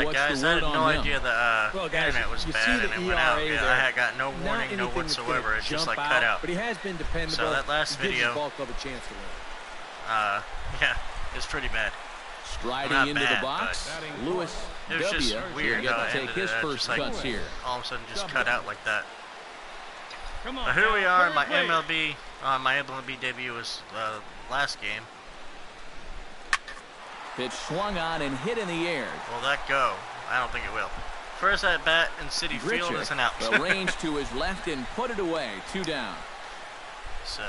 Guys, I had no idea the internet was bad and it went out. Yeah, I had got no warning, no whatsoever. It just like cut out. But he has been dependable. So that last video, of a chance to win. yeah, it's pretty bad. Striding into the box, Lewis it was just weird will how get to take his first cuts here. All of a sudden, just cut out like that. But here we are. My MLB debut was last game. Pitch swung on and hit in the air. Will that go? I don't think it will. First at bat in City Field is an out. The range to his left and put it away. 2 down. So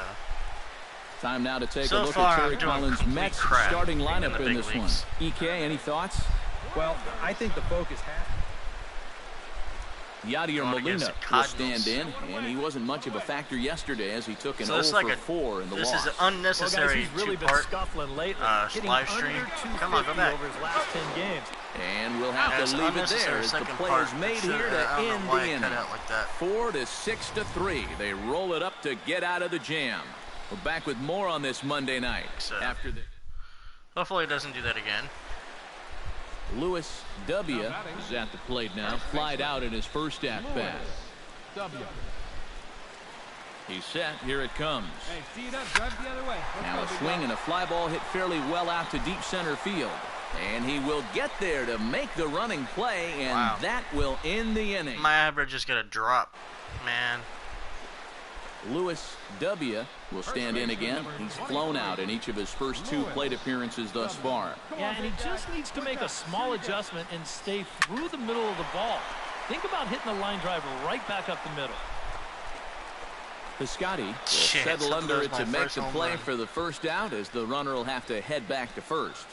time now to take a look at Terry Collins' Mets starting lineup in this one. EK, any thoughts? Well, I think the focus has. Yadier Molina will stand in, and he wasn't much of a factor yesterday as he took an 0 for 4 in the loss. This is an unnecessary two-part live stream. Come on, go back. Over his last 10 games. And we'll have to leave it there as the play is made here to end the inning. 4 to 6 to 3. They roll it up to get out of the jam. We're back with more on this Monday night. After this. Hopefully it doesn't do that again. Lewis W. is at the plate now. Flied out in his first at-bat. He's set. Here it comes. Now a swing and a fly ball hit fairly well out to deep center field. And he will get there to make the running play, and that will end the inning. My average is going to drop, man. Lewis W. will stand in again. He's flown out in each of his first 2 plate appearances thus far. Yeah, and he just needs to make a small adjustment and stay through the middle of the ball. Think about hitting the line drive right back up the middle. Piscotty will settle under it to make the play for the first out, as the runner will have to head back to first.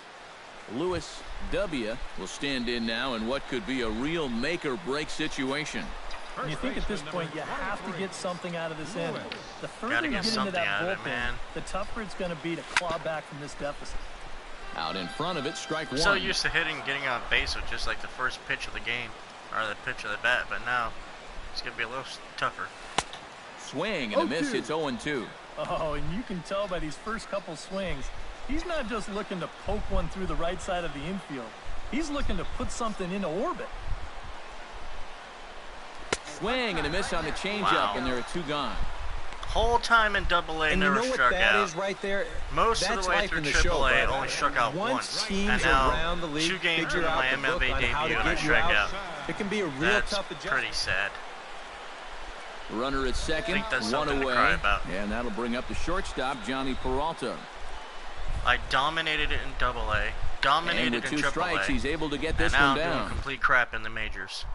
Lewis W. will stand in now in what could be a real make-or-break situation. And you think at this point you have to get something out of this inning. The further you get into that bullpen, the tougher it's going to be to claw back from this deficit. Out in front of it, strike 1. I'm so used to getting on base with just like the first pitch of the game, or the pitch of the bat, but now it's going to be a little tougher. Swing and a miss. It's 0-2. Oh, and you can tell by these first couple swings, he's not just looking to poke one through the right side of the infield. He's looking to put something into orbit. Swing and a miss on the changeup, and there are 2 gone. Whole time in AA, never struck out. Is right there? Most of the way through AAA, only struck out once. And now, 2 games into my MLB debut, and I strike out. It can be a real tough adjustment. Pretty sad. Runner at second, 1 away, and that'll bring up the shortstop, Johnny Peralta. I dominated it in AA, dominated and with in 2 strikes, AAA, he's able to get this and now one down. I'm doing complete crap in the majors.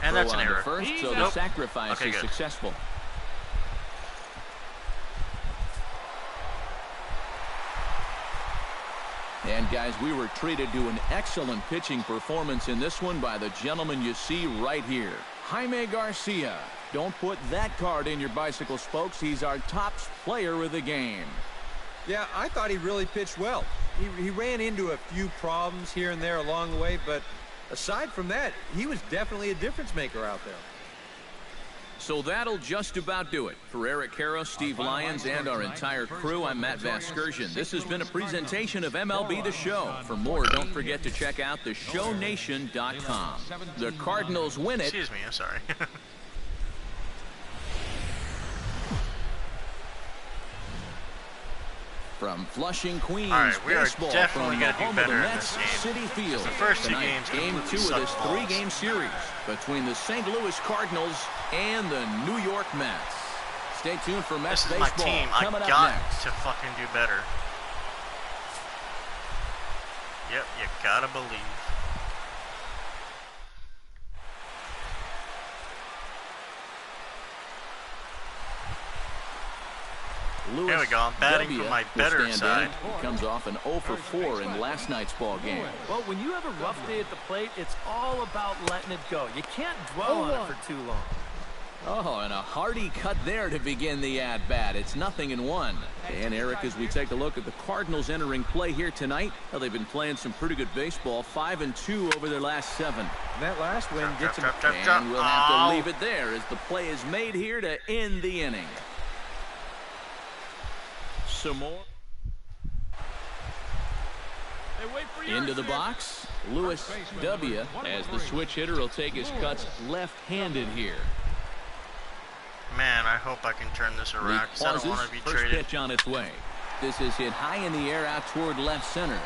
And that's an error. First, so the sacrifice is successful. And guys, we were treated to an excellent pitching performance in this one by the gentleman you see right here, Jaime Garcia. Don't put that card in your bicycle spokes. He's our top player of the game. Yeah, I thought he really pitched well. He ran into a few problems here and there along the way, but aside from that, he was definitely a difference maker out there. So that'll just about do it. For Eric Karros, Steve Lyons, and our entire crew, I'm Matt Vasgersian. This has been a presentation of MLB The Show. For more, don't forget to check out theshownation.com. The Cardinals win it. Excuse me, I'm sorry. From Flushing, Queens, all right, we are definitely going to do better in this game. City Field. The first 2 Tonight, games game 2 of this 3-game series between the St. Louis Cardinals and the New York Mets. Stay tuned for Mets baseball. This is my team. I got to fucking do better. Yep, you gotta believe. Lewis there we go. I'm batting for my better side. He comes off an 0 for 4 in last night's ball game. Well, when you have a rough day at the plate, it's all about letting it go. You can't dwell on it for too long. Oh, and a hearty cut there to begin the at-bat. It's 0-1. And, Eric, as we take a look at the Cardinals entering play here tonight, well, they've been playing some pretty good baseball, 5-2 over their last 7. And that last win gets them. And we'll have to leave it there as the play is made here to end the inning. Some more. Into the box, Lewis W. as the switch hitter will take his cuts left-handed here. Man, I hope I can turn this around because I don't want to be first traded. Pitch on its way. This is hit high in the air out toward left center.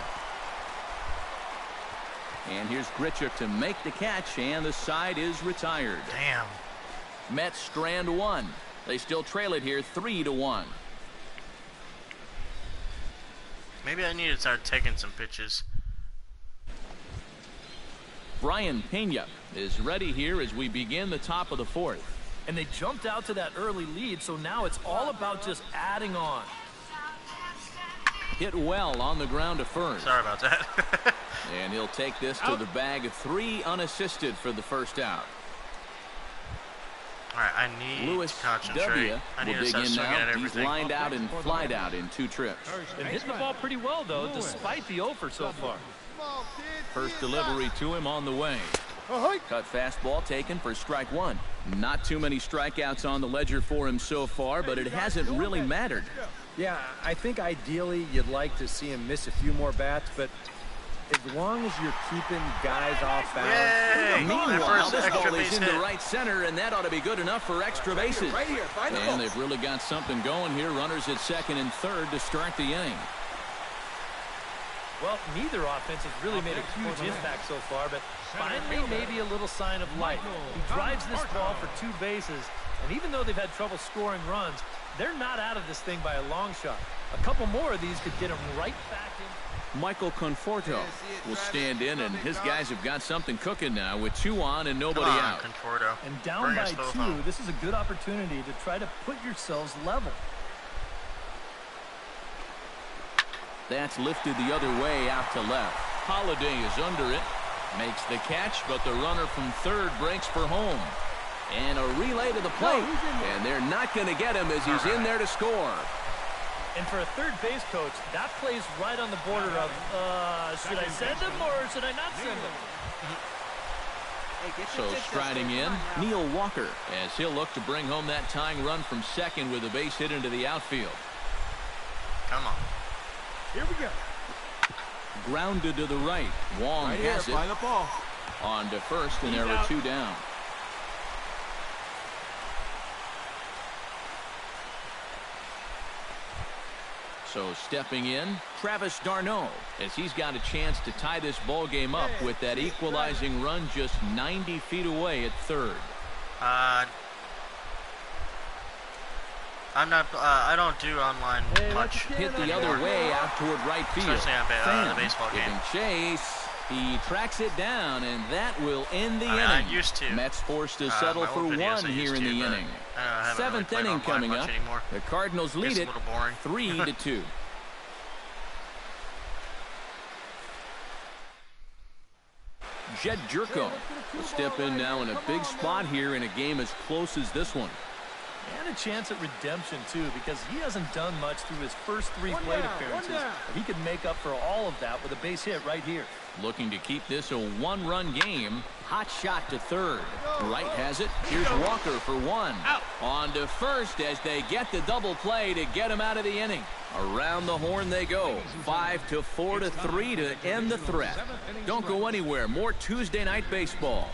And here's Grichuk to make the catch, and the side is retired. Damn. Mets strand one. They still trail it here 3-1. Maybe I need to start taking some pitches. Brian Pena is ready here as we begin the top of the fourth. And they jumped out to that early lead, so now it's all about just adding on. Hit well on the ground to first. Sorry about that. And he'll take this to the bag. 3 unassisted for the first out. All right, I need Lewis to concentrate. W. I need will to dig start in swinging at now. He's everything. lined out and flied out in 2 trips. And hitting the ball pretty well, though, despite the offer so far. First delivery to him on the way. Cut fastball taken for strike 1. Not too many strikeouts on the ledger for him so far, but it hasn't really mattered. Yeah, I think ideally you'd like to see him miss a few more bats, but as long as you're keeping guys off balance. Yay! Meanwhile, this extra ball is base into hit. right center, and that ought to be good enough for extra bases. Right here, find the ball. And they've really got something going here. Runners at second and third to start the inning. Well, neither offense has really made a huge impact so far, but finally maybe a little sign of life. He drives this ball for 2 bases, and even though they've had trouble scoring runs, they're not out of this thing by a long shot. A couple more of these could get them right back in. Michael Conforto will stand in, and his guys have got something cooking now with 2 on and nobody Come on, out. Conforto. And down Bring by us both 2, home. this is a good opportunity to try to put yourselves level. That's lifted the other way out to left. Holiday is under it. Makes the catch, but the runner from third breaks for home. And a relay to the plate. And they're not going to get him as he's in there to score. And for a third base coach, that plays right on the border of, should I send him or should I not send him? So striding in, Neil Walker, as he'll look to bring home that tying run from second with a base hit into the outfield. Come on. Here we go. Grounded to the right. Wong has it. Find the ball. On to first, and there are 2 down. So stepping in, Travis d'Arnaud, as he's got a chance to tie this ball game up with that equalizing run just 90 feet away at third. I'm not. I don't do online much. Hit the anymore. other way out toward right field. Especially on Fan the baseball game. giving chase. He tracks it down, and that will end the inning. I used to. Mets forced to settle my for old videos 1 I here used in to, the but inning. I haven't really 7th played inning online coming much up. anymore. The Cardinals lead Gets a it little boring. 3-2. Jed Jerko will step in now in a big spot here in a game as close as this one. And a chance at redemption, too, because he hasn't done much through his first 3 plate appearances. But he could make up for all of that with a base hit right here. Looking to keep this a 1-run game. Hot shot to third. Wright has it. Here's Walker for 1. On to first as they get the double play to get him out of the inning. Around the horn they go. 5-4 to 3 to end the threat. Don't go anywhere. More Tuesday night baseball.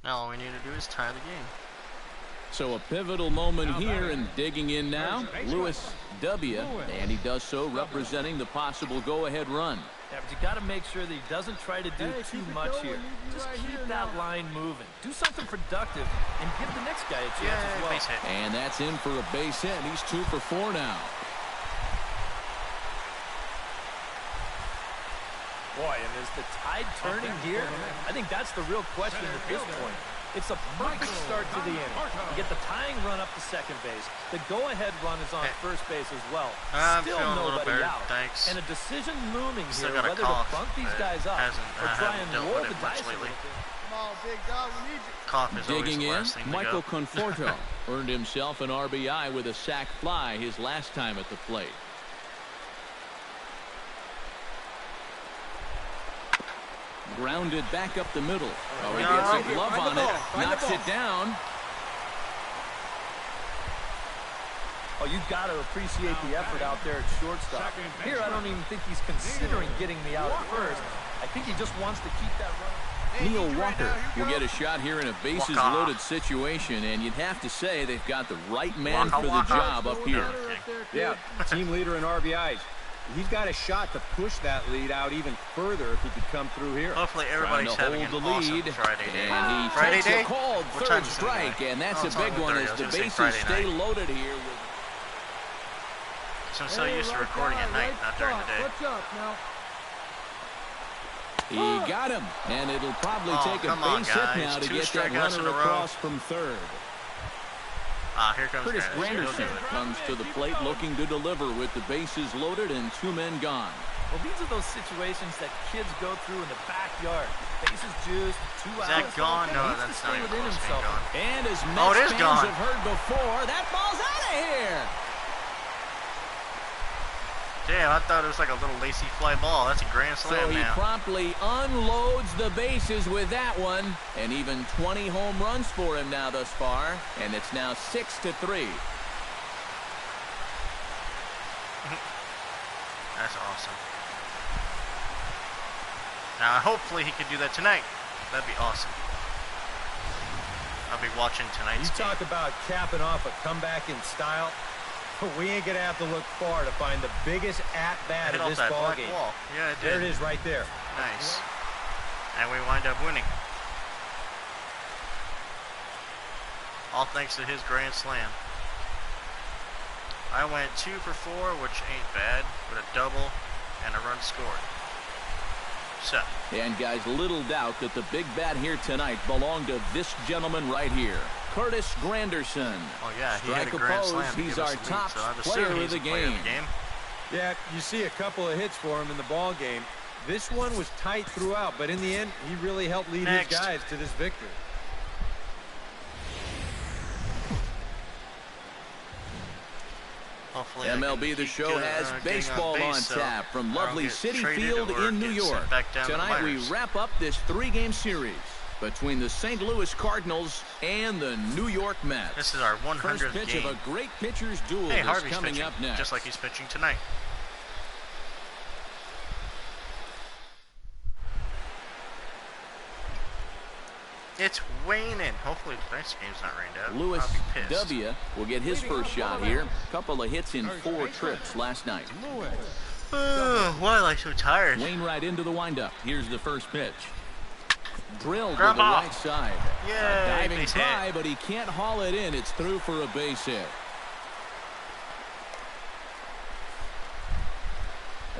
Now all we need to do is tie the game. So a pivotal moment here, and digging in now, Lewis W. And he does so representing the possible go-ahead run. Yeah, but you got to make sure that he doesn't try to do too much here. Just keep that line moving. Do something productive and give the next guy a chance as well. Base hit. And that's in for a base hit. He's 2 for 4 now. Boy, and is the tide turning here? I think that's the real question at this point. It's a perfect start to the inning. You get the tying run up to second base. The go-ahead run is on first base as well. I'm Still feeling a little nobody better, out. thanks. And a decision looming Still here got a whether cough, to bunk these but guys up or I try haven't and dealt roll with the it much dice a little lately. bit. Come on, big dog, we need you. Cough is always Digging the in, last thing to Michael go. Conforto earned himself an RBI with a sac fly his last time at the plate. Grounded back up the middle. Oh, he gets a glove on it. Knocks it down. Oh, you've got to appreciate the effort out there at shortstop. Here, I don't even think he's considering getting me out at first. I think he just wants to keep that run. Neil Walker will get a shot here in a bases-loaded situation, and you'd have to say they've got the right man for the job up here. Yeah, team leader in RBIs. He's got a shot to push that lead out even further if he could come through here. Hopefully everybody's having an awesome Friday day. And he Friday takes day? a called third strike, and that's a big one as the bases stay loaded here. So I'm so used to recording at night, not during the day. He got him, and it'll probably take a base hit now to get that runner across from third. Here comes Curtis Granderson comes to the plate looking to deliver with the bases loaded and 2 men gone. Well, these are those situations that kids go through in the backyard. Bases juiced, 2 outs. Is that gone? No, that's not even close to being gone. And as Mets fans gone. have heard before, that ball's out of here. Damn, I thought it was like a little lacy fly ball. That's a grand slam So he now. promptly unloads the bases with that one, and even 20 home runs for him now thus far, and it's now 6-3. That's awesome. Now, hopefully he could do that tonight. That'd be awesome. I'll be watching tonight's You talk about capping off a comeback in style. We ain't going to have to look far to find the biggest at-bat of this ball game. Yeah, it did. There it is right there. Nice. And we wind up winning. All thanks to his grand slam. I went 2 for 4, which ain't bad, with a double and a run scored. So. And guys, little doubt that the big bat here tonight belonged to this gentleman right here, Curtis Granderson. Oh yeah, he had a Strike grand opposed, slam. he's our top player of the game. Yeah, you see a couple of hits for him in the ball game. This one was tight throughout, but in the end, he really helped lead his guys to this victory. Hopefully MLB The Show has baseball on tap from lovely Citi Field in New York. Tonight we wrap up this 3-game series between the St. Louis Cardinals and the New York Mets. This is our 100th First pitch game. of a great pitcher's duel Hey, is Harvey's coming pitching, up next. just like he's pitching tonight. It's waning. Hopefully the next game's not rained out. Lewis I'll be pissed. W. will get his first shot here. Couple of hits in 4 trips last night. Why am I so tired? Wainwright into the windup. Here's the first pitch. Drilled to Grab the off. right side. Yay, A diving base try, hit. but he can't haul it in. It's through for a base hit.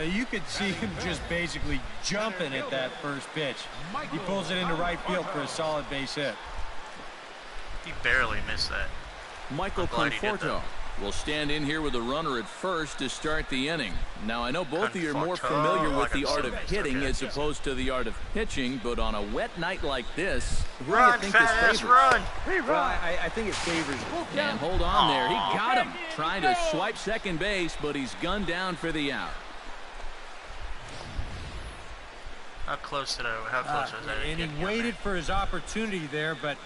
You could see him just basically jumping at that first pitch. He pulls it into right field for a solid base hit. He barely missed that. Michael glad he did Conforto will stand in here with a runner at first to start the inning. Now, I know both of you are more familiar with the art of hitting as opposed to the art of pitching, but on a wet night like this, who do you think this favors? Run! Well, I think it favors him. And hold on there. He got him. Trying to swipe second base, but he's gunned down for the out. How close was that? And he waited for his opportunity there, but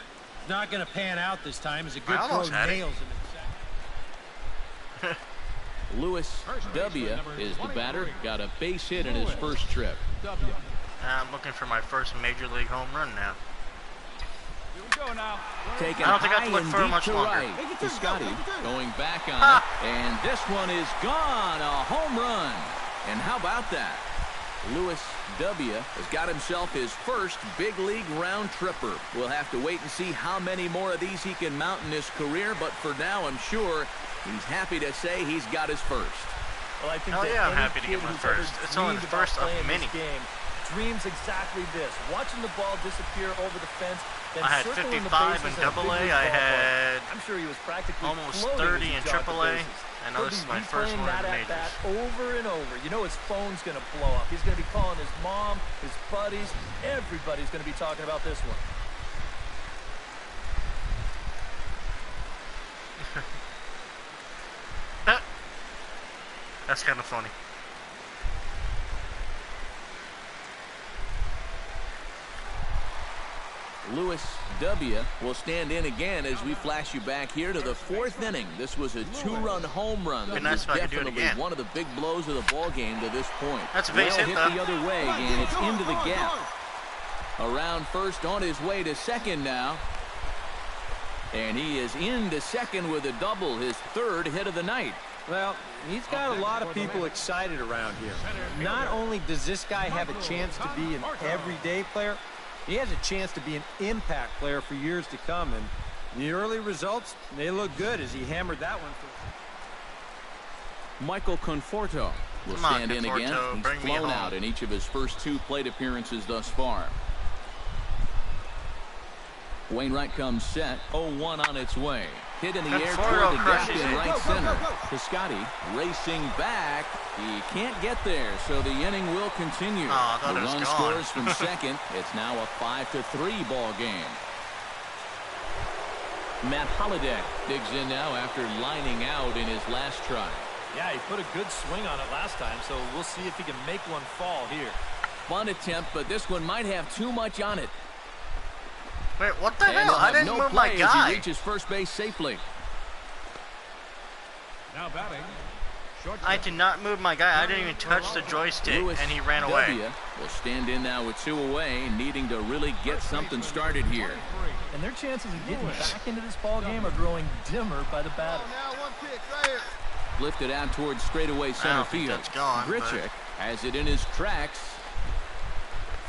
not going to pan out this time. As a good throw nails him. Lewis W. is the batter. Got a base hit in his first trip. I'm looking for my first major league home run now. Taken I don't think I high have to look and for it deep much to longer. right to Scotty. Going back on it. And this one is gone. A home run. And how about that? Lewis W. has got himself his first big league round tripper. We'll have to wait and see how many more of these he can mount in his career, but for now I'm sure he's happy to say he's got his first. Well, I think Hell that yeah, I'm any happy to get kid my who's first. ever It's only the dreamed about first of playing many. this game dreams exactly this: watching the ball disappear over the fence. Then I had circling the 55 in bases a big Double A. league I ballpark. had I'm sure he was practically almost floating 30 as he in jogged the Triple A. bases. I know this is my He'll be first replaying one in that the at bat majors. over and over. You know his phone's going to blow up. He's going to be calling his mom, his buddies. Everybody's going to be talking about this one. That's kind of funny. Lewis W. will stand in again as we flash you back here to the 4th inning. This was a 2-run home run. That was definitely one of the big blows of the ball game to this point. That's a base hit, hit the other way, and it's into the gap. Around first, on his way to second now. And he is into second with a double, his 3rd hit of the night. Well, he's got a lot of people excited around here. Not only does this guy have a chance to be an everyday player, he has a chance to be an impact player for years to come. And the early results, they look good as he hammered that one. Michael Conforto will stand in again. He's flown out in each of his first 2 plate appearances thus far. Wainwright comes set. 0-1 on its way. Hit in the air toward the gap in right center. Piscotty racing back. He can't get there, so the inning will continue. The run scores from second. It's now a 5-3 ball game. Matt Holliday digs in now after lining out in his last try. Yeah, he put a good swing on it last time, so we'll see if he can make one fall here. Fun attempt, but this one might have too much on it. Wait, what the hell? I didn't move my guy. As he reaches first base safely. Now batting. I did not move my guy. I didn't even touch the joystick, and he ran away. Will stand in now with 2 away, needing to really get something started here. And their chances of getting back into this ball game are growing dimmer by the batter. Lifted out towards straightaway center field. Grichuk has it in his tracks.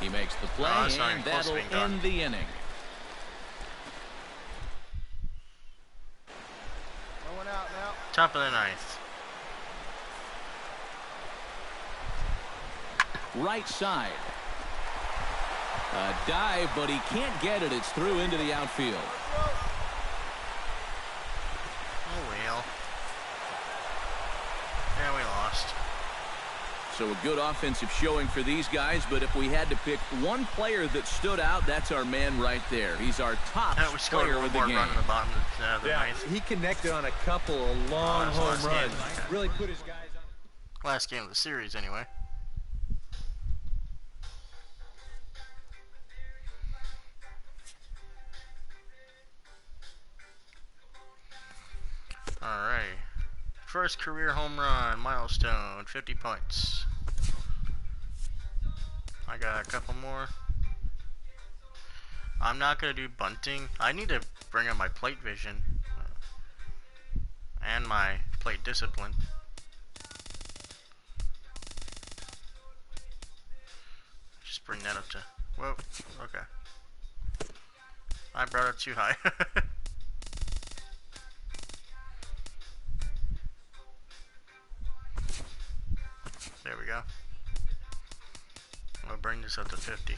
He makes the play, and that'll end the inning. Top of the 9th. Right side. A dive, but he can't get it. It's through into the outfield. Oh, well. Yeah, we lost. So a good offensive showing for these guys, but if we had to pick one player that stood out, that's our man right there. He's our top player of the game. Run in the bottom of the 9th. He connected on a couple of long home runs. Really put his guys on. Last game of the series, anyway. All right. First career home run milestone, 50 points. I got a couple more. I'm not gonna do bunting. I need to bring up my plate vision and my plate discipline. Just bring that up to. Whoa. Okay. I brought it too high. There we go. I'll bring this up to 50.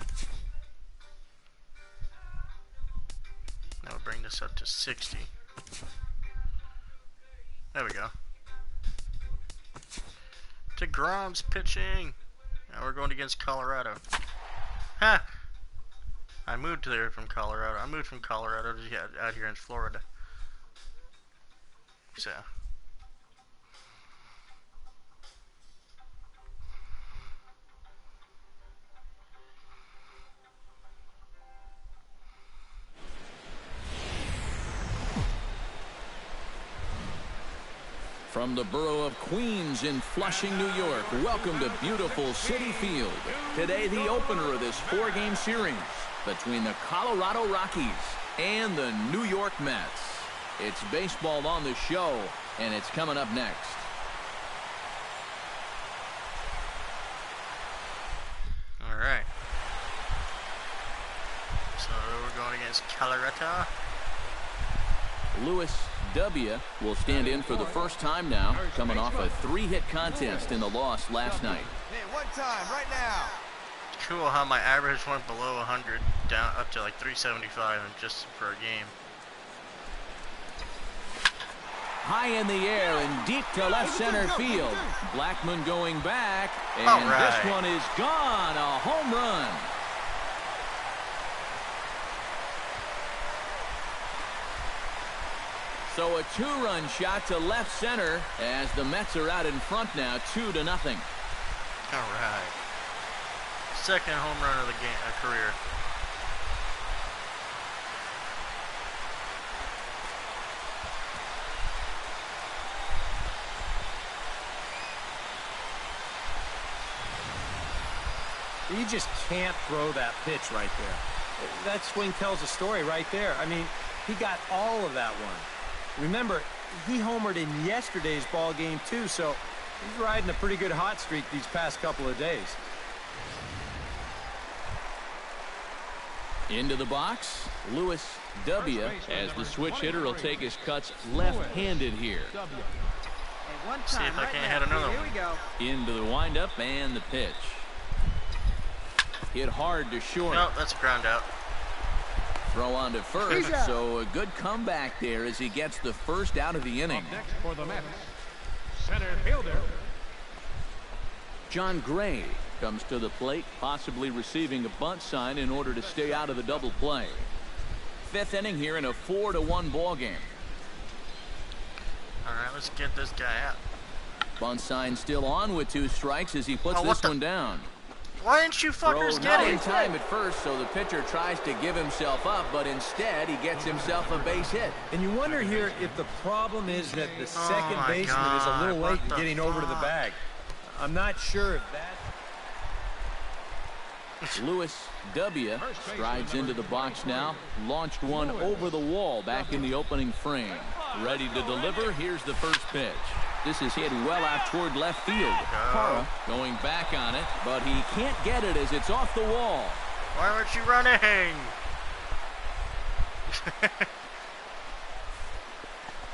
Now we'll bring this up to 60. There we go. DeGrom's pitching. Now we're going against Colorado. Ha! I moved there from Colorado. I moved from Colorado to out here in Florida. So. From the borough of Queens in Flushing, New York, welcome to beautiful Citi Field. Today, the opener of this 4-game series between the Colorado Rockies and the New York Mets. It's baseball on the show, and it's coming up next. All right. So we're going against Colorado. Lewis W. will stand in for the first time now, coming off a 3-hit contest in the loss last night. Hey, one time, right now. It's cool how my average went below 100, down up to like 375 just for a game. High in the air and deep to left center field. Blackman going back, and this one is gone. A home run. So a 2-run shot to left center as the Mets are out in front now, 2-0. All right. Second home run of the game, career. You just can't throw that pitch right there. That swing tells a story right there. I mean, he got all of that one. Remember, he homered in yesterday's ball game too, so he's riding a pretty good hot streak these past couple of days. Into the box, Lewis W. as the switch hitter will take his cuts left-handed here. See if I can't hit another one. Into the windup and the pitch. Hit hard to short. No, that's a ground out. Throw on to first, so a good comeback there as he gets the first out of the inning. Next for the Mets, center fielder John Gray comes to the plate, possibly receiving a bunt sign in order to stay out of the double play. Fifth inning here in a 4-1 ball game. All right, let's get this guy out. Bunt sign still on with 2 strikes as he puts this one down. Why didn't you fuckers Throw get not in it? time at first, so the pitcher tries to give himself up, but instead he gets himself a base hit. And you wonder here if the problem is that the second baseman is a little late in getting over to the bag. I'm not sure if that... Lewis W. strides into the box now. Launched one over the wall back in the opening frame. Ready to deliver. Here's the first pitch. This is hit well out toward left field. Parra going back on it, but he can't get it as it's off the wall. Why aren't you running?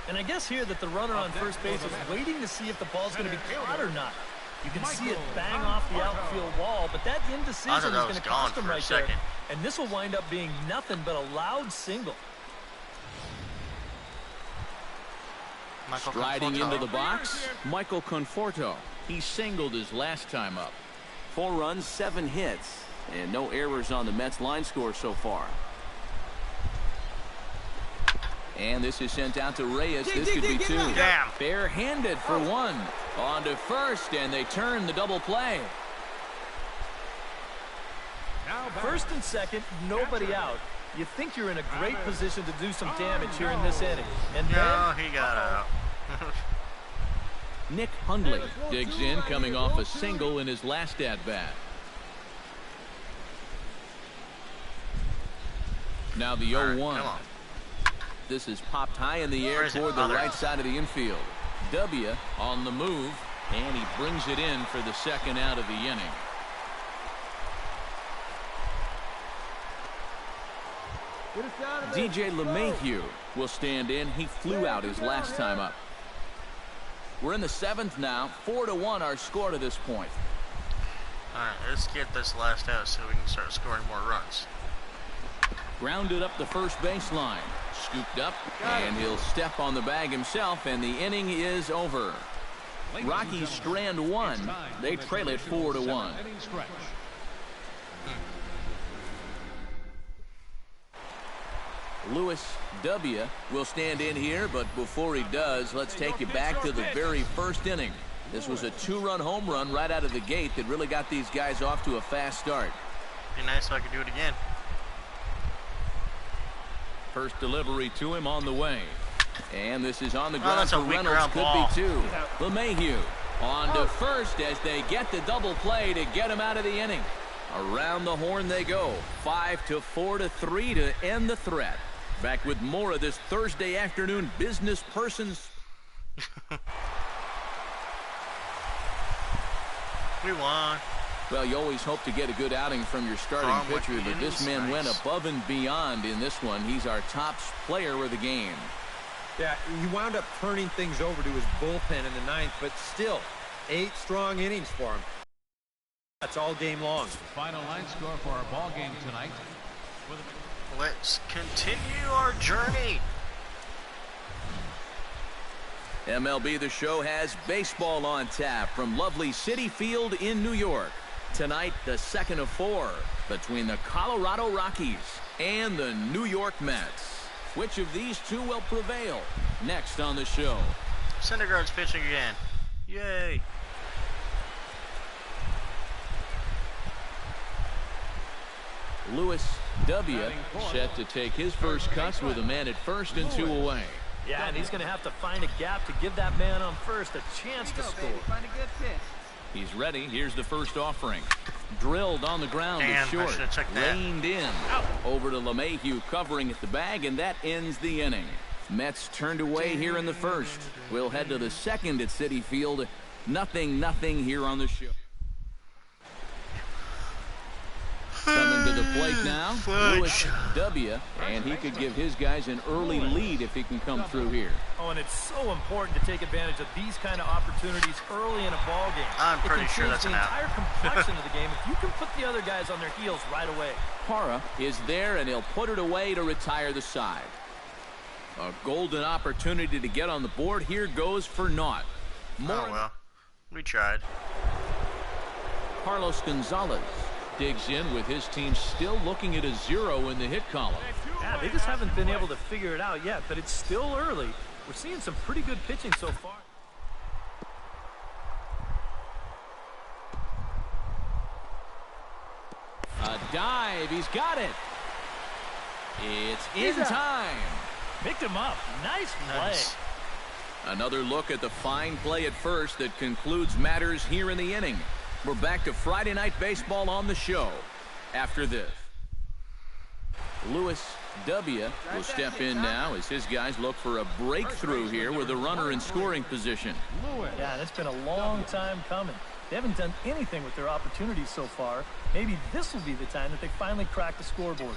And I guess here that the runner on first base is waiting to see if the ball's going to be caught or not. You can see it bang off the outfield wall, but that indecision is going to cost him right there. And this will wind up being nothing but a loud single. Striding into the box, Michael Conforto. He singled his last time up. 4 runs, 7 hits, and no errors on the Mets line score so far. And this is sent out to Reyes. This could be 2. Damn. Bare-handed for 1. On to first, and they turn the double play. First and second, nobody out. You think you're in a great position to do some damage here in this inning. And No, he got out. Nick Hundley digs in, coming off a single in his last at-bat. Now the 0-1. Come on. This is popped high in the air toward the right side of the infield. W on the move, and he brings it in for the second out of the inning. DJ LeMahieu will stand in. He flew out his last time up. We're in the 7th now. 4-1 our score to this point. All right, let's get this last out so we can start scoring more runs. Grounded up the first baseline. Scooped up, and he'll step on the bag himself, and the inning is over. Rockies strand 1. They trail it 4-1. Lewis W. will stand in here, but before he does, let's take you back to the very first inning. This was a 2-run home run right out of the gate that really got these guys off to a fast start. Be nice if I could do it again. First delivery to him on the way. And this is on the ground for Reynolds. Ground could ball. be 2. LeMahieu on to first as they get the double play to get him out of the inning. Around the horn they go. 5-4-3 to end the threat. Back with more of this Thursday afternoon business persons. We won. Well, you always hope to get a good outing from your starting pitcher, but this man went above and beyond in this one. He's our top player of the game. Yeah, he wound up turning things over to his bullpen in the 9th, but still, 8 strong innings for him. That's all game long. Final line score for our ball game tonight. Let's continue our journey. MLB The Show has baseball on tap from lovely Citi Field in New York. Tonight, the 2nd of 4 between the Colorado Rockies and the New York Mets. Which of these two will prevail? Next on the show. Syndergaard's pitching again. Yay. Lewis W. set to take his first cuts with a man at first and 2 away. Yeah, and he's going to have to find a gap to give that man on first a chance to score. Find a good pitch. He's ready. Here's the first offering. Drilled on the ground. Damn, to short. I should have checked that. Reined in. Over to LeMahieu covering at the bag, and that ends the inning. Mets turned away here in the first. We'll head to the second at Citi Field. 0-0 here on the show. Coming to the plate now, Louis W. And he could give his guys an early lead if he can come through here. Oh, and it's so important to take advantage of these kind of opportunities early in a ball game. I'm pretty sure that's an out. It can change the entire complexion of the game if you can put the other guys on their heels right away. Parra is there, and he'll put it away to retire the side. A golden opportunity to get on the board. Here goes for naught. Oh, well. We tried. Carlos Gonzalez digs in with his team still looking at a 0 in the hit column. Yeah, they just haven't been able to figure it out yet, but it's still early. We're seeing some pretty good pitching so far. A dive. He's got it. It's in time. Picked him up. Nice play. Another look at the fine play at first that concludes matters here in the inning. We're back to Friday Night Baseball on the show after this. Louis W. will step in now as his guys look for a breakthrough here with a runner in scoring position. Yeah, that's been a long time coming. They haven't done anything with their opportunities so far. Maybe this will be the time that they finally crack the scoreboard.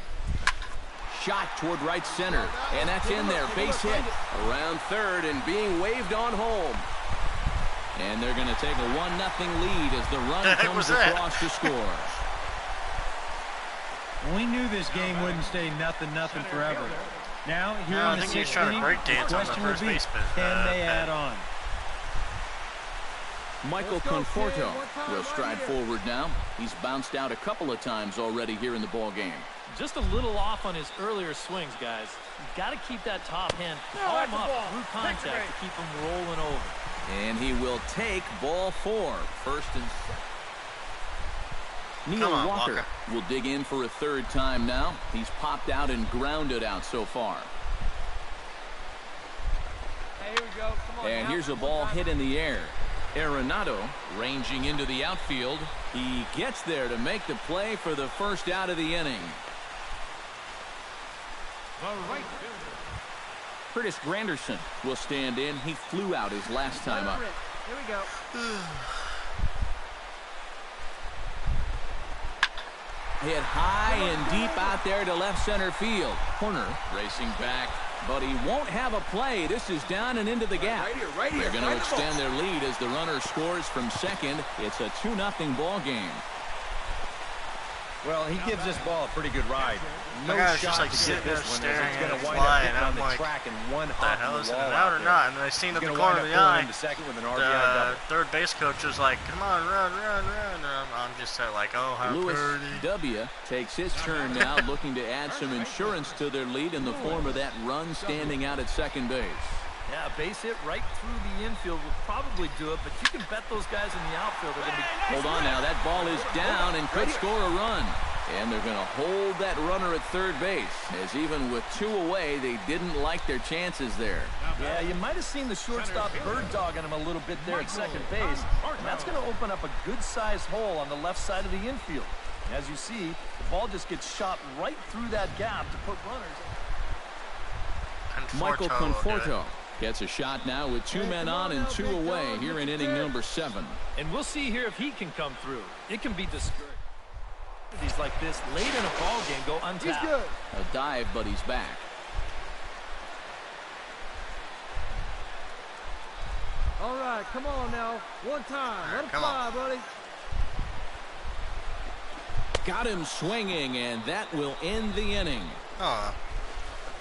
Shot toward right center, and that's in there. Base hit around third and being waved on home. And they're going to take a 1-0 lead as the run comes across to score. We knew this game wouldn't stay 0-0 forever. Now, here in the sixth inning, the question will be, can they add on? Michael Conforto will stride forward now. He's bounced out a couple of times already here in the ball game. Just a little off on his earlier swings, guys. You've got to keep that top hand palm up through contact to keep him rolling over. And he will take ball 4, first and second. Neil Walker will dig in for a third time now. He's popped out and grounded out so far. Hey, here we go. Come on, and here's a ball hit in the air. Arenado ranging into the outfield. He gets there to make the play for the first out of the inning. The right fielder. Curtis Granderson will stand in. He flew out his last time up. Here we go. Hit high and deep out there to left center field. Horner racing back, but he won't have a play. This is down and into the gap. Right here. They're going to extend their lead as the runner scores from second. It's a 2-0 ball game. Well, he gives this ball a pretty good ride. No guy's shot just like to get this one. It's going to wind up hitting on the track and one hop hell in is the it wall an out or there. not? And I seen at the corner of the eye. The third base coach was like, "Come on, run!" And I'm just like, "Oh, how Louis pretty." W. takes his turn now, looking to add some insurance to their lead in the form of that run standing out at second base. Yeah, a base hit right through the infield would probably do it, but you can bet those guys in the outfield are going to be... Hold on now, that ball is down and could score a run. And they're going to hold that runner at third base, as even with 2 away, they didn't like their chances there. Yeah, you might have seen the shortstop bird dogging him a little bit there at second base. And that's going to open up a good-sized hole on the left side of the infield. As you see, the ball just gets shot right through that gap to put runners... Michael Conforto gets a shot now with 2 men on and 2 away here in inning number 7. And we'll see here if he can come through. It can be discouraging. These like this late in a ball game go untapped. He's good. A dive, but he's back. All right, come on now. One time. Let him fly, buddy. Got him swinging, and that will end the inning.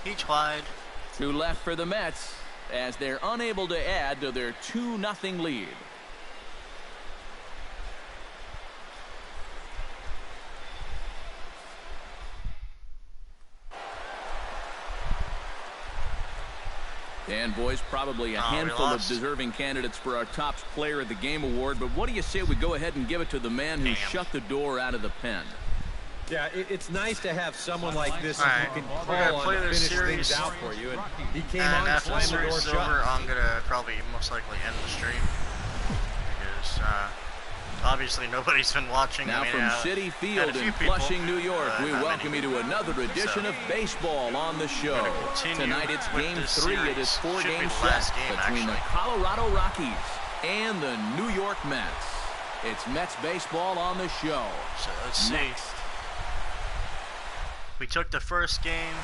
Each wide. 2 left for the Mets as they're unable to add to their 2-0 lead. And boys, probably a handful of deserving candidates for our top player of the game award, but what do you say we go ahead and give it to the man who shut the door out of the pen? Yeah, it's nice to have someone like this who can call on to finish things out for you. And he came on and slammed the door shut. I'm gonna probably most likely end the stream because Obviously, nobody's been watching. Now from Citi Field in Flushing, New York, we welcome you to another edition of baseball on the show. Tonight it's Game 3 of this 4-game set between the Colorado Rockies and the New York Mets. It's Mets baseball on the show. So let's see. Next. We took the first game.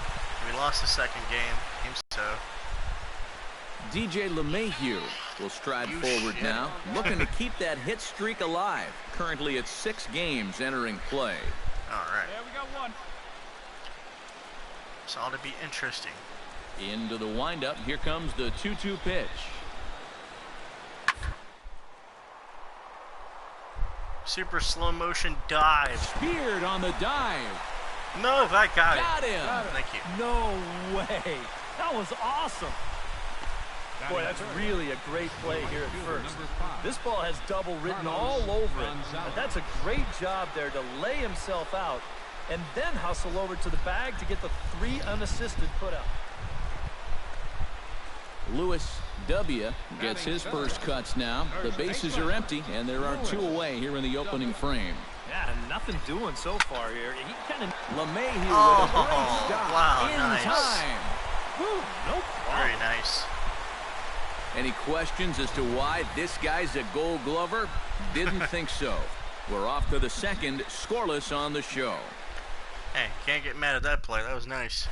We lost the second game. So DJ LeMahieu will stride forward now, looking to keep that hit streak alive. Currently at 6 games entering play. All right. Yeah, we got one. This ought to be interesting. Into the windup. Here comes the 2-2 pitch. Super slow motion dive. Speared on the dive. No, that got it. Him. Thank you. No way. That was awesome. Boy, that's really a great play here at first. This ball has double written all over it. And that's a great job there to lay himself out and then hustle over to the bag to get the 3 unassisted put out. Lewis W. gets his first cuts now. The bases are empty, and there are 2 away here in the opening frame. Yeah, nothing doing so far here. He kind of LeMahieu with a great stop wow, in nice. time. Whew, no problem. Very nice. Any questions as to why this guy's a Gold Glover? Didn't think so. We're off to the second, scoreless on the show. Hey, can't get mad at that play. That was nice.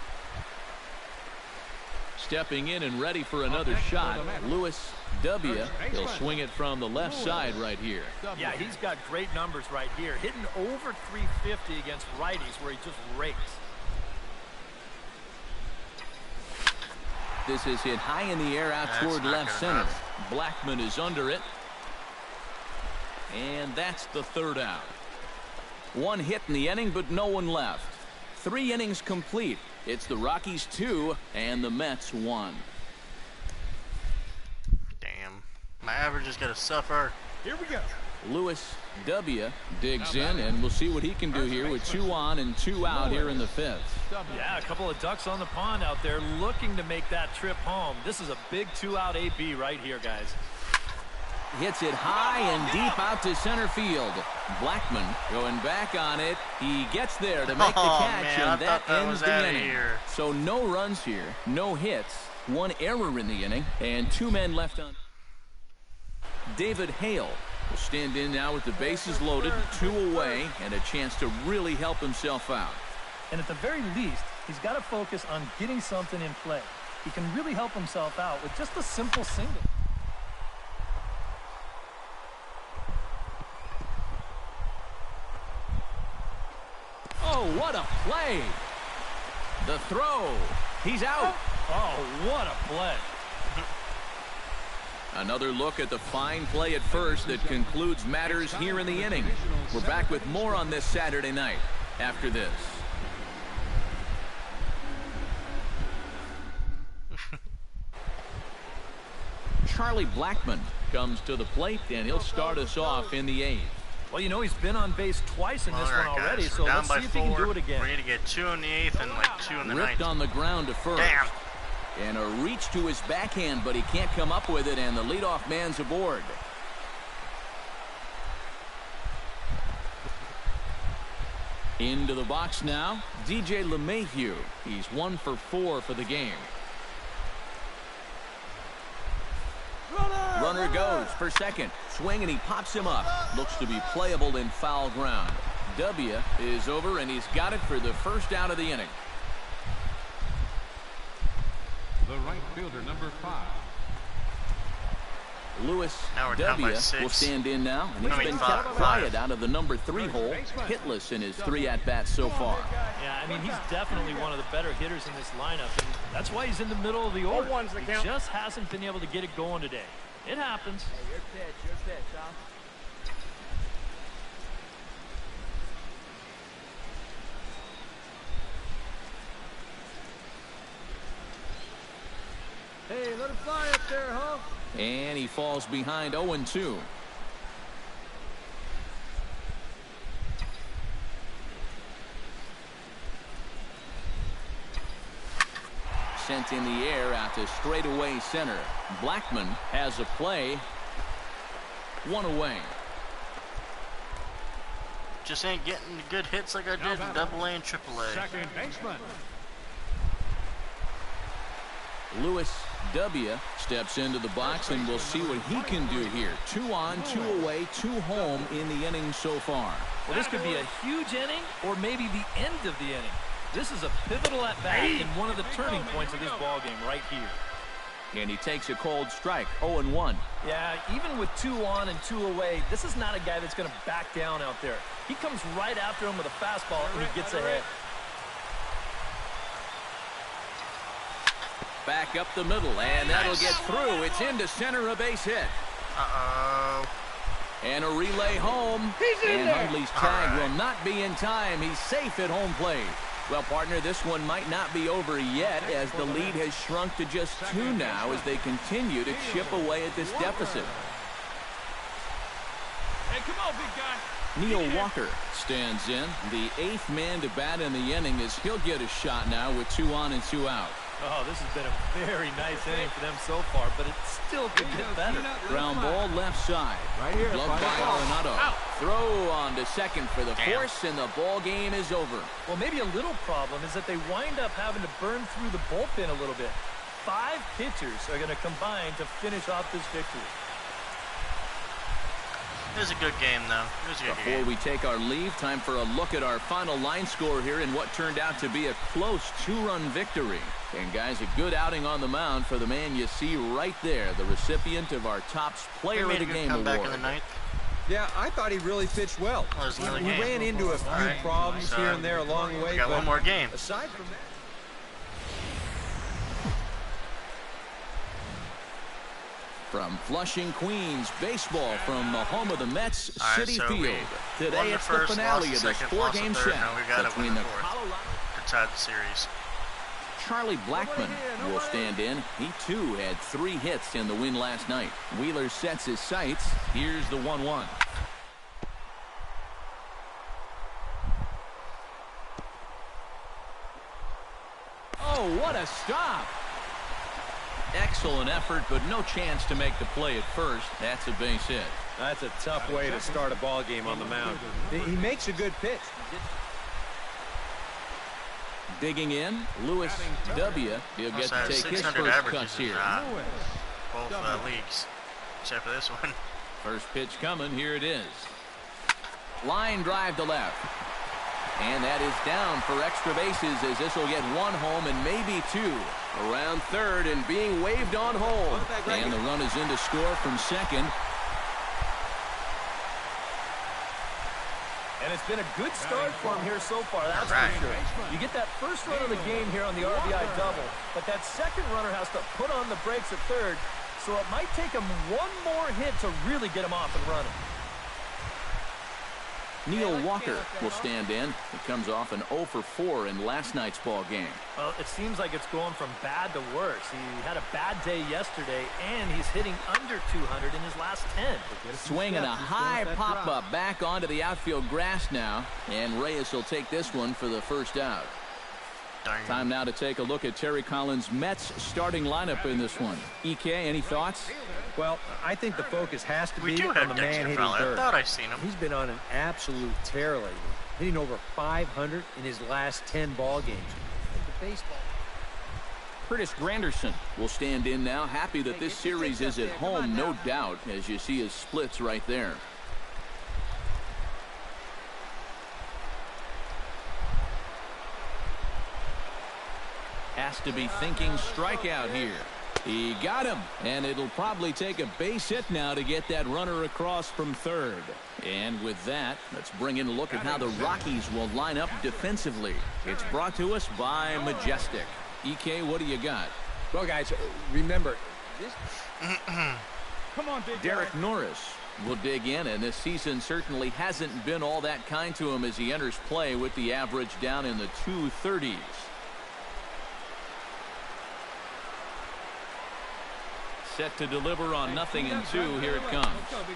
Stepping in and ready for another shot, Lewis W. He'll swing it from the left side right here. Yeah, he's got great numbers right here. Hitting over 350 against righties where he just rakes. This is hit high in the air out toward left center. Blackman is under it. And that's the 3rd out. 1 hit in the inning, but no one left. 3 innings complete. It's the Rockies 2 and the Mets 1. Damn. My average is going to suffer. Here we go. Lewis W. digs in, and we'll see what he can do here with 2 on and 2 out here in the 5th. Yeah, a couple of ducks on the pond out there looking to make that trip home. This is a big 2-out AB right here, guys. Hits it high and deep out to center field. Blackman going back on it. He gets there to make the catch, man, and that ends the inning. Here. So no runs here, no hits, 1 error in the inning, and 2 men left on. David Hale will stand in now with the bases loaded, 2 away, and a chance to really help himself out. And at the very least, he's got to focus on getting something in play. He can really help himself out with just a simple single. Oh, what a play. The throw. He's out. Oh, what a play. Another look at the fine play at first that concludes matters here in the inning. We're back with more on this Saturday night after this. Charlie Blackman comes to the plate, and he'll start us off in the 8th. Well, you know, he's been on base twice in this one already, guys, so let's see if he can do it again. We need to get 2 in the 8th and like 2 in the 9th. Ripped on the ground to first. Damn. And a reach to his backhand, but he can't come up with it, and the leadoff man's aboard. Into the box now, DJ LeMahieu. He's 1 for 4 for the game. Runner goes for second. Swing, and he pops him up. Looks to be playable in foul ground. W is over, and he's got it for the first out of the inning. The right fielder, number 5. Lewis Now we're W down by will 6. stand in now, and he's been kept quiet out of the number 3 hole, hitless in his 3 at-bats so far. Yeah, I mean, he's definitely one of the better hitters in this lineup, and that's why he's in the middle of the order. He just hasn't been able to get it going today. It happens. Hey, your pitch, huh? Hey, let it fly up there, huh? And he falls behind 0-2. Sent in the air out to straightaway center. Blackman has a play. 1 away. Just ain't getting good hits like I did in Double A and Triple A. Second baseman. Lewis W. steps into the box, and we'll see what he can do here. 2 on, 2 away, 2 home in the inning so far. Well, this could be a huge inning or maybe the end of the inning. This is a pivotal at-bat and one of the turning points of this ball game right here. And he takes a cold strike, 0-1. Yeah, even with 2 on and 2 away, this is not a guy that's going to back down out there. He comes right after him with a fastball, and he gets ahead. Back up the middle, and that'll get through. It's into center, a base hit. Uh-oh. And a relay home. And Hundley's tag will not be in time. He's safe at home plate. Well, partner, this one might not be over yet, as the lead has shrunk to just 2 now as they continue to chip away at this deficit. Hey, come on, big guy. Neil Walker stands in. The 8th man to bat in the inning, as he'll get a shot now with 2 on and 2 out. Oh, this has been a very nice inning for them so far, but it still could get better. Ground ball left side. Right here. Gloved by Arenado. Throw on to second for the force, and the ball game is over. Well, maybe a little problem is that they wind up having to burn through the bullpen a little bit. 5 pitchers are going to combine to finish off this victory. It was a good game, though. It was a good Before game. we take our leave, time for a look at our final line score here in what turned out to be a close 2-run victory. And, guys, a good outing on the mound for the man you see right there, the recipient of our Topps Player of the Game award. Back in the 9th. Yeah, I thought he really pitched well. Oh, there's another We game. ran into a few problems here and there along the way. We got but one more game. Aside from that. From Flushing, Queens, baseball from the home of the Mets, City so Field. we won Today the it's the first, finale lost of the this second, lost the 4-game third. set Now we gotta win between the the fourth. Colorado. To tie the series. Charlie Blackmon will stand in. He, too, had 3 hits in the win last night. Wheeler sets his sights. Here's the 1-1. Oh, what a stop! Excellent effort, but no chance to make the play at first. That's a base hit. That's a tough way to start a ball game on the mound. He makes a good pitch. Digging in, Lewis W. He'll get to take his 600 first averages cuts in, here. Both leagues, except for this one. First pitch coming. Here it is. Line drive to left. And that is down for extra bases, as this will get 1 home and maybe 2. Around third and being waved on home. And the run is in to score from second. And it's been a good start for him here so far, that's for sure. You get that first run of the game here on the RBI double, but that second runner has to put on the brakes at third, so it might take him 1 more hit to really get him off and running. Neil Walker will stand in. He comes off an 0 for 4 in last night's ball game. Well, it seems like it's going from bad to worse. He had a bad day yesterday, and he's hitting under 200 in his last 10. Swinging a high pop-up back onto the outfield grass now. And Reyes will take this one for the first out. Time now to take a look at Terry Collins' Mets starting lineup in this one. EK, any thoughts? Well, I think the focus has to We be do on have the Dexter man hitting Fowler. I third. thought I seen him. He's been on an absolute tear lately, hitting over 500 in his last 10 ball games. The baseball. Curtis Granderson will stand in now. Happy that this series is at home, no doubt, as you see his splits right there. Has to be thinking strikeout here. He got him, and it'll probably take a base hit now to get that runner across from third. And with that, let's bring in a look at how the Rockies will line up defensively. It's brought to us by Majestic. EK, what do you got? Well, guys, remember, this Come on, big Derek Norris will dig in, and this season certainly hasn't been all that kind to him as he enters play with the average down in the 230s. Set to deliver on 0-2. Here it comes.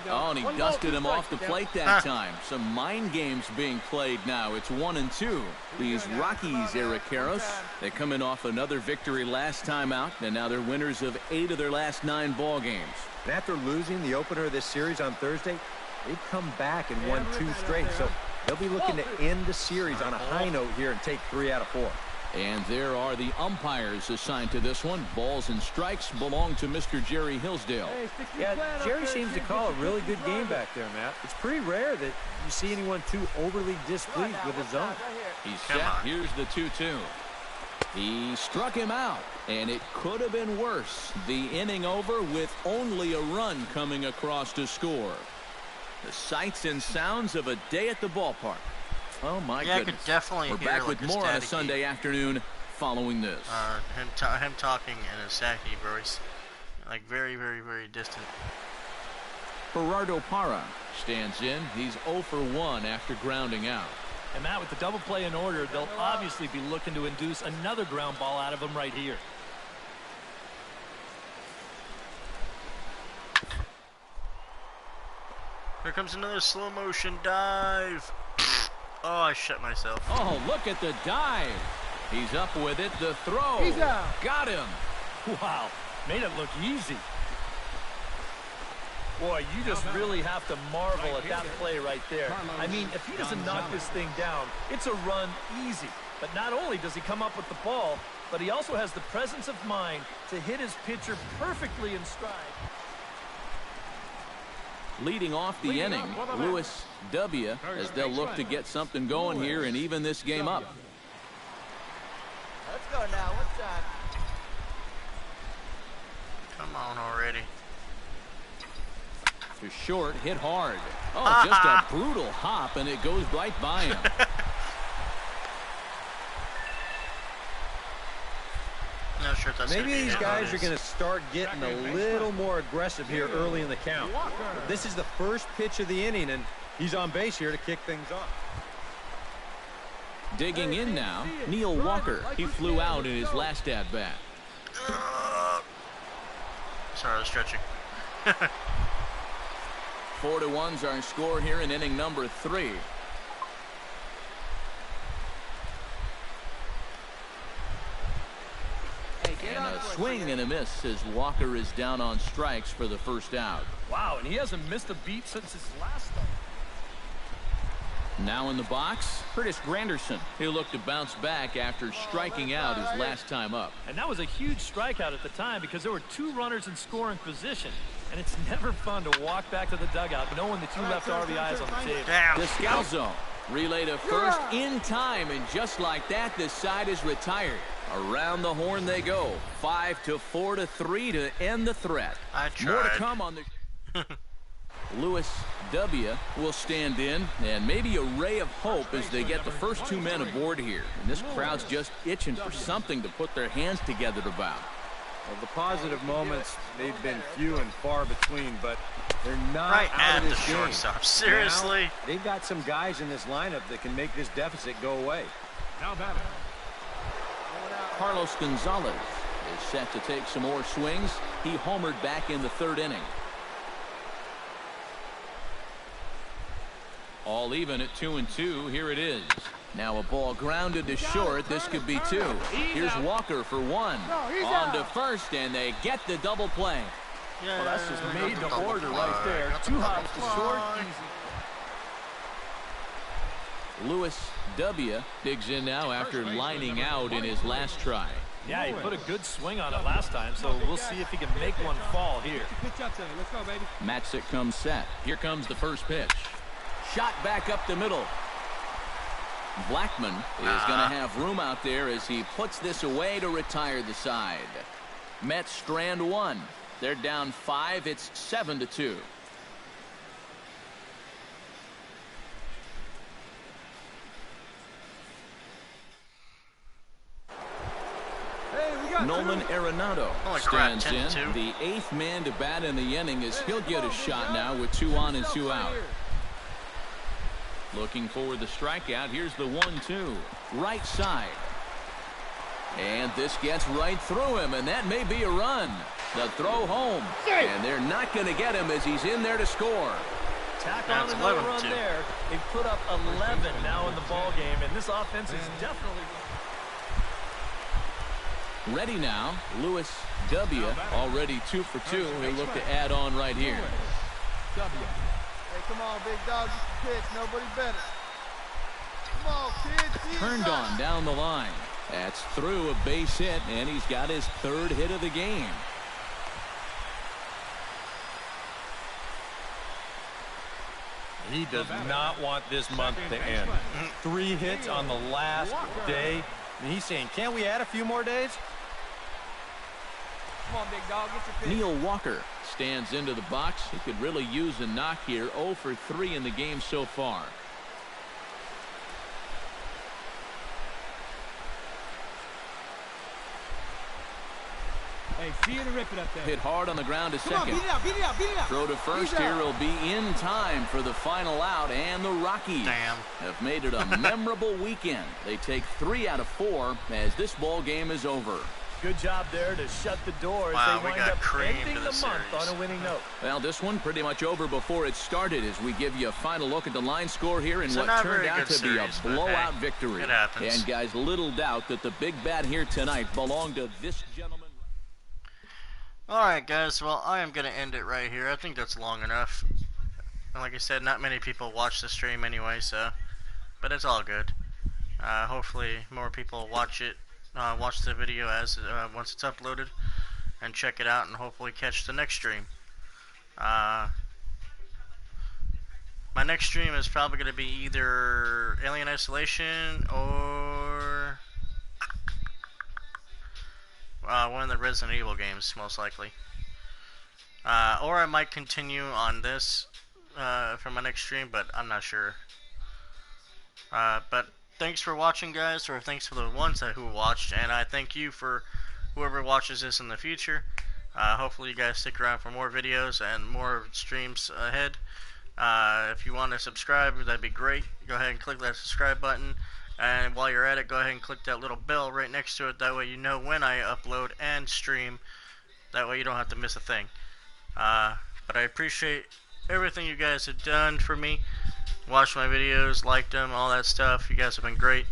Oh, and he dusted him off the plate that time. Some mind games being played now. It's 1-2. These Rockies, Eric Karros, they come in off another victory last time out, and now they're winners of 8 of their last 9 ball games. And after losing the opener of this series on Thursday, they've come back and won 2 straight. So They'll be looking to end the series on a high note here and take 3 out of 4. And there are the umpires assigned to this one. Balls and strikes belong to Mr. Jerry Hillsdale. Yeah, Jerry seems to call a really good game back there, Matt. It's pretty rare that you see anyone too overly displeased with his zone. He's set. Here's the 2-2. He struck him out, and it could have been worse. The inning over with only a run coming across to score. The sights and sounds of a day at the ballpark. Oh, my goodness. I could definitely We're hear back like with more on a Sunday afternoon following this. Him talking in a Saki voice. Like very, very, very distant. Gerardo Parra stands in. He's 0 for 1 after grounding out. And Matt, with the double play in order, they'll obviously be looking to induce another ground ball out of him right here. Here comes another slow motion dive. Oh, I shut myself. Oh, look at the dive. He's up with it. The throw. He's out. Got him. Wow, made it look easy. Boy, you just really have to marvel at that play right there. I mean, if he doesn't knock this thing down, it's a run easy. But not only does he come up with the ball, but he also has the presence of mind to hit his pitcher perfectly in stride. Leading off the inning, Lewis W. as they'll look to get something going here and even this game up. Let's go now. What's time? Come on already. To short, hit hard. Oh, just a brutal hop, and it goes right by him. Not sure if that's Maybe these guys are going going to start getting a little more aggressive here early in the count. This is the first pitch of the inning, and he's on base here to kick things off. Digging in now, Neil Walker. He flew out in his last at-bat. Sorry, I was stretching. 4-1's our score here in inning number 3. And a swing and a miss as Walker is down on strikes for the first out. Wow, and he hasn't missed a beat since his last start. Now in the box, Curtis Granderson. He'll look to bounce back after striking out his last time up. And that was a huge strikeout at the time because there were 2 runners in scoring position. And it's never fun to walk back to the dugout knowing that you left RBIs on the table. The scout zone. Relay to first in time, and just like that, this side is retired. Around the horn they go. 5-4-3 to end the threat. I tried. More to come on the... Lewis W. will stand in, and maybe a ray of hope as they get the first 2 men aboard here. And this crowd's just itching for something to put their hands together about. Well, the positive moments, they've been few and far between, but they're not Right out at of the this game. shortstop. Seriously? Now, they've got some guys in this lineup that can make this deficit go away. Now batting. Carlos Gonzalez is set to take some more swings. He homered back in the 3rd inning. All even at 2-2. Here it is. Now a ball grounded to short. This could be 2. Here's Walker for 1. On to first, and they get the double play. Yeah, Well, that's just made to order right there. 2 hops to short, easy. Lewis W. digs in now after lining out in his last try. Yeah, he put a good swing on it last time, so we'll see if he can make one fall here. Pitch up to me. Let's go, baby. Matzik comes set. Here comes the first pitch. Shot back up the middle. Blackman is going to have room out there as he puts this away to retire the side. Mets strand 1. They're down 5. It's 7-2. Nolan Arenado stands in. The 8th man to bat in the inning as he'll get a shot now with 2 on and 2 out. Looking for the strikeout. Here's the 1-2. Right side. And this gets right through him, and that may be a run. The throw home. And they're not going to get him as he's in there to score. Tack on another run there. They put up 11 now in the ball game, and this offense is definitely... Ready now. Lewis W. already 2 for 2. He'll look to add on right here. Hey, come on, big dog. Just pitch. Nobody better. Turned on down the line. That's through a base hit, and he's got his 3rd hit of the game. He does not want this month to end. 3 hits on the last day. And he's saying, can't we add a few more days? Come on, big dog, get your pitch. Neil Walker stands into the box. He could really use a knock here. 0 for 3 in the game so far. Hey, see you to rip it up there. Hit hard on the ground to second. Beat it out, beat it out, beat it out. Throw to first here will be in time for the final out, and the Rockies have made it a memorable weekend. They take 3 out of 4 as this ball game is over. Good job there to shut the door as Wow, they we wind got up creamed ending in the the month series. on a winning note. Well, this one pretty much over before it started as we give you a final look at the line score here in It's what not turned very out good to be a series, but blowout hey, victory. it happens. And guys, little doubt that the big bat here tonight belonged to this gentleman. Alright guys, well I am going to end it right here. I think that's long enough. And like I said, not many people watch the stream anyway, so, but it's all good. Hopefully more people watch it, watch the video as once it's uploaded, and check it out and hopefully catch the next stream. My next stream is probably going to be either Alien Isolation or one of the Resident Evil games, most likely. Or I might continue on this for my next stream, but I'm not sure. But thanks for watching, guys, or thanks for the ones who watched, and I thank you for whoever watches this in the future. Hopefully you guys stick around for more videos and more streams ahead. If you want to subscribe, that'd be great. Go ahead and click that subscribe button. And while you're at it, go ahead and click that little bell right next to it. That way you know when I upload and stream. That way you don't have to miss a thing. But I appreciate everything you guys have done for me. Watched my videos, liked them, all that stuff. You guys have been great.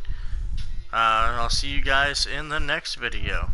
I'll see you guys in the next video.